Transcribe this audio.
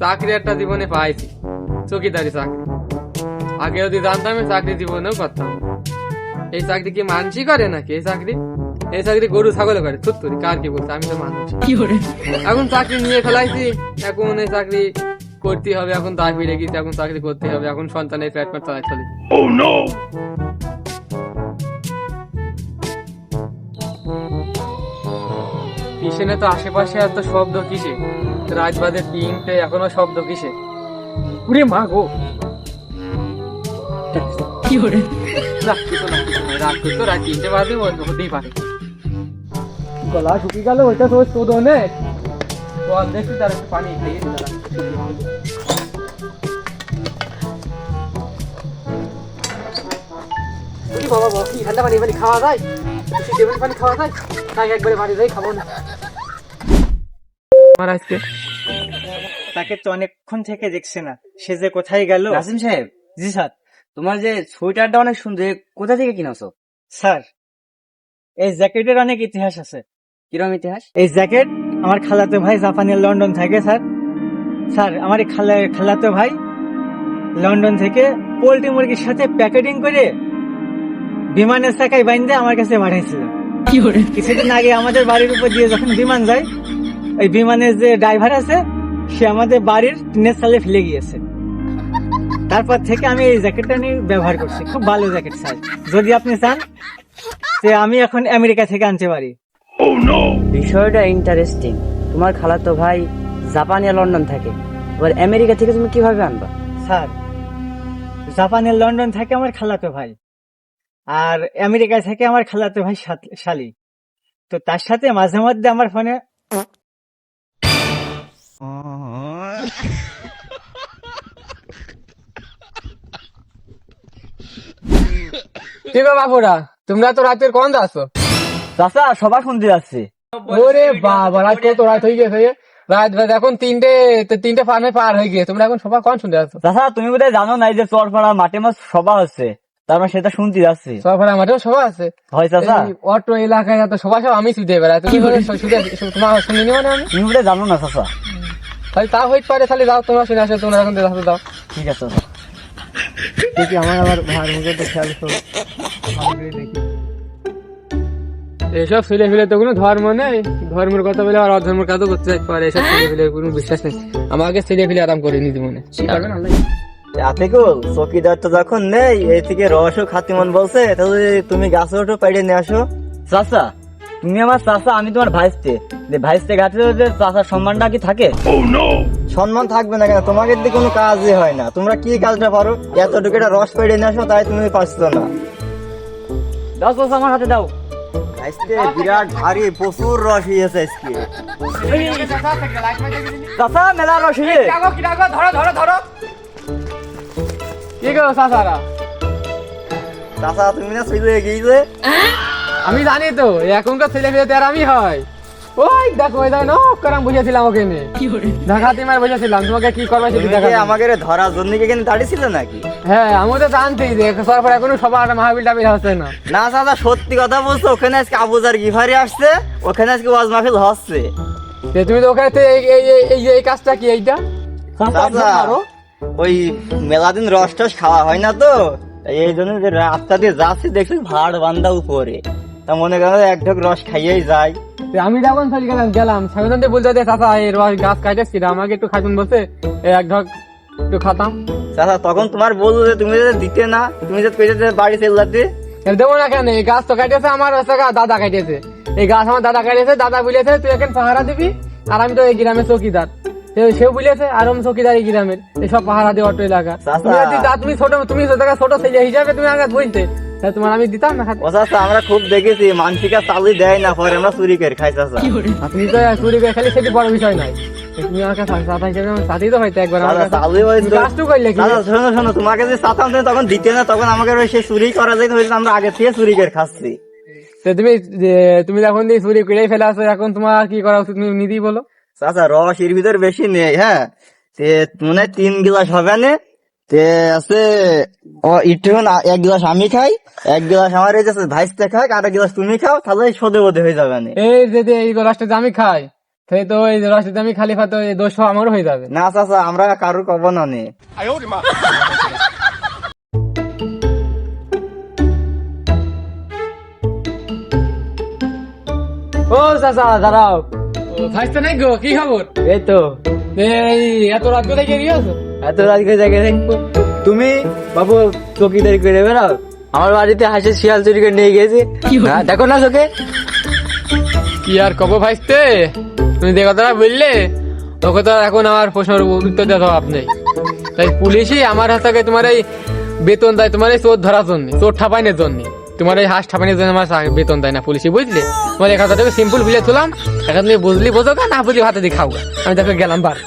চাকরি একটা জীবনে পাইছি, চকিদারি চাকরি। আগে যদি জানতাম এই চাকরি জীবনেও করতাম। এই চাকরি কি মানসি করে নাকি? এই চাকরি গরু ছাগলে করে। থুত্তুরি, কার কি বলছে? আমি তো মানুষ। এখন চাকরি নিয়ে ফেলাইছি, এখন এই চাকরি করতে হবে। এখন দায় ফিরে গেছি, এখন চাকরি করতে হবে। এখন সন্তানের পেট পেট চালাই চলি। কিসেনে তো আশেপাশে এত শব্দ কিসে? রাত বাজে 3টে, এখনো শব্দ কিসে? উরে মা গো! না, কিছু না, কিছু না। রাত করতো, রাত 3টে বাজে, হতেই পারে। গলা শুকিয়ে গেল, ওইটা তো তোদনে জল দেখছি, তার একটু পানি খেয়ে বাবা বাবা, কি ঠান্ডা পানি পানি খাওয়া যায়? টেবিল পানি খাওয়া যায়? তাই একবারে বাড়ি যাই, খাবো না। আমার আজকে তাকে তো অনেকক্ষণ থেকে দেখছে না, সে যে কোথায় গেল। নাসিম সাহেব, জি স্যার। তোমার যে সোয়েটারটা অনেক সুন্দর, কোথা থেকে কিনেছো? স্যার, এই জ্যাকেটের অনেক ইতিহাস আছে। কিরম ইতিহাস? এই জ্যাকেট আমার খালাতো ভাই জাপানের লন্ডন থাকে স্যার। স্যার, আমার এই খালাতো ভাই লন্ডন থেকে পোল্ট্রি মুরগির সাথে প্যাকেটিং করে বিমানের চাকায় বাইন্ধে আমার কাছে পাঠাইছিল। কিছুদিন আগে আমাদের বাড়ির উপর দিয়ে যখন বিমান যায়, ওই বিমানের যে ড্রাইভার আছে সে আমাদের বাড়ির টিনের চালে ফেলে গিয়েছে। তারপর থেকে আমি এই জ্যাকেটটা নিয়ে ব্যবহার করছি। খুব ভালো জ্যাকেট স্যার। যদি আপনি চান যে আমি এখন আমেরিকা থেকে আনতে পারি। বিষয়টা ইন্টারেস্টিং। তোমার খালাতো ভাই জাপানে লন্ডন থাকে, এবার আমেরিকা থেকে তুমি কিভাবে আনবা? স্যার, জাপানের লন্ডন থেকে আমার খালাতো ভাই, আর আমেরিকা থেকে আমার খালাতো ভাই শালি। তো তার সাথে মাঝে মধ্যে আমার ফোনে ঠিক আছে বাপুরা, তোমরা তো রাতের কোন আছো? চাচা, সবার শুনতে যাচ্ছে। ওরে বাবা, রাত কত রাত হয়ে গেছে? রাত বাজে এখন 3টে পার হয়ে গিয়ে, তোমরা এখন সবাই কোন শুনতে আছো? চাচা, তুমি বোধহয় জানো না, এই যে চরপাড়া মাঠে মাছ সভা হচ্ছে, তারপর সেটা শুনতে যাচ্ছি। সবার মাঠেও সবাই আছে। হয় চাচা? এই অটো এলাকায় এত সবাই, সব আমি শুধু বেড়াই। তুমি তোমার শুনিনি মানে? আমি তুমি বোধহয় জানো না চাচা। তাহলে তা হইতে পারে। তাহলে যাও, তোমরা শুনে আসো। তোমরা এখন দাও। ঠিক আছে চাচা। দেখি আমার আবার ভার মুখে তো খেয়াল করো। দেখি এসব ছেলে ফেলে তো কোনো ধর্ম নেই। ধর্মের কথা বলে আর অধর্মের কাজও করতে চাইতে পারে। এসব ছেলে ফেলে কোনো বিশ্বাস নেই। আমাকে ছেলে ফেলে আরাম করে নিতে মনে আতিকুল, চকিদার তো যখন নেই, এই থেকে রসও খাতিমন বলছে, তাহলে তুমি গাছে ওঠো, পেড়ে নিয়ে আসো। চাচা, তুমি আমার চাচা, আমি তোমার ভাইস্তে। ভাইস্তে গাছে চাচার সম্মানটা কি থাকে? সম্মান থাকবে না কেন? তোমাকে দিয়ে কোনো কাজই হয় না। তোমরা কি কাজটা পারো? এতটুকু একটা রস পেড়ে নিয়ে আসো, তাই তুমি পাচ্ছ না। দাও চাচা, আমার হাতে দাও। আজকে বিরাট ভারী, প্রচুর রস হয়েছে আজকে। চাচা, মেলা রসি। ধরো। কি গো চাচারা? চাচা, তুমি না চলে গিয়েছে? আমি জানি তো, এখনকার ছেলে ফেলে তো আর আমি হয়। ওই দেখো, ওই দেখো, নকরাম বসেছিলাম ওখানে, ঢাকাতে মার বসেছিলাম। তোমাকে কি করবে সেটা তুমি দেখা। কি আমাকে ধরার জন্য কি এখানে দাঁড়িয়েছিল নাকি? হ্যাঁ, আমি তো জানতেই যে সরকার এখনো সবার মাহবিল টাবিল হচ্ছে না। না চাচা, সত্যি কথা বলছো। ওখানে আজকে আবুজার গিফারি আসছে, ওখানে আজকে ওয়াজ মাহফিল হচ্ছে। তুমি তো ওখানে এই কাজটা কি এইটা? চাচা, ওই মেলাদিন রস টস খাওয়া হয় না তো, এই জন্য যে রাস্তা দিয়ে যাচ্ছি দেখছি ভাড় বান্ধা উপরে, তা মনে করেন এক ঢোক রস খাইয়েই যাই। আমি যখন গেলাম সাগরদে বলতে যে চাচা এই রস গাছ কাটেছি, আমাকে একটু খাইতেন বলছে, এক ঢক একটু খাতাম। চাচা, তখন তোমার বললো যে তুমি যদি দিতে না, তুমি যদি কইতে বাড়ি চেল্লাতে। দেবো না কেন? এই গাছ তো কাটেছে আমার, দাদা কাটেছে। এই গাছ আমার দাদা কাটেছে। দাদা বলেছে তুই এখন পাহারা দিবি, আর আমি তো এই গ্রামের চৌকিদার। সেও বলেছে আর আমি চৌকিদার এই গ্রামের, এইসব পাহারা দিয়ে অটো এলাকা। তুমি ছোট ছেলে হিসাবে তুমি আমাকে বলতে, তোমার আমি দিতাম না। ও চাচা, আমরা খুব দেখেছি মানসিকা চালু দেয় না, পরে আমরা চুরি করে খাই। চাচা, তুমি তো চুরি করে খালি, সেটি বড় বিষয় নয়। তুমি আমাকে চাচা হিসেবে সাথেই তো হয়তো একবার শোনো, তোমাকে যে চাতাম তখন দিতে না, তখন আমাকে সে চুরি করা যায়, আমরা আগে থেকে চুরি করে খাচ্ছি। তুমি যখন দিয়ে চুরি করে ফেলে আসো, এখন তোমার কি করা উচিত তুমি নিজেই বলো। চাচা, রস এর ভিতর বেশি নেই। হ্যাঁ, তে মনে 3 গ্লাস হবে না, তে আছে একটু 1 গ্লাস আমি খাই, 1 গ্লাস আমার এই যে ভাইসতে খাই, আর 1 গ্লাস তুমি খাও, তাহলে সদে বোধে হয়ে যাবে না। এই যে এই রসটা যে আমি খাই, সেই তো ওই রস যদি আমি খালি খাতো এই দোষ আমারও হয়ে যাবে। না চাচা আমরা কারোর কব না নে। ও চাচা দাঁড়াও। ভাই তো নাই গো, কি খবর? এই তো এই এত রাত করে গিয়েছো? এত রাত করে জায়গায় দেখবো। তুমি বাবু চকিদারি করে বেড়াও, আমার বাড়িতে হাসে শিয়াল চুরি করে নিয়ে গেছে। হ্যাঁ, দেখো না চোখে। কি আর কব ভাইস্তে, তুমি যে কথাটা বললে তোকে তো এখন আমার প্রশ্নের উত্তর দেওয়া জবাব নেই। তাই পুলিশই আমার হাত থেকে তোমার এই বেতন দেয়, তোমার এই চোর ধরার জন্য, চোর ঠাপাইনের জন্য, তোমার এই হাঁস ঠাপাইনের জন্য আমার বেতন দেয় না পুলিশই, বুঝলে? তোমার এই কথাটাকে সিম্পল বুঝে তুলাম, এখন তুমি বুঝলি বোঝো না বুঝলি হাতে দিয়ে খাও। আমি দেখো গেলাম বার।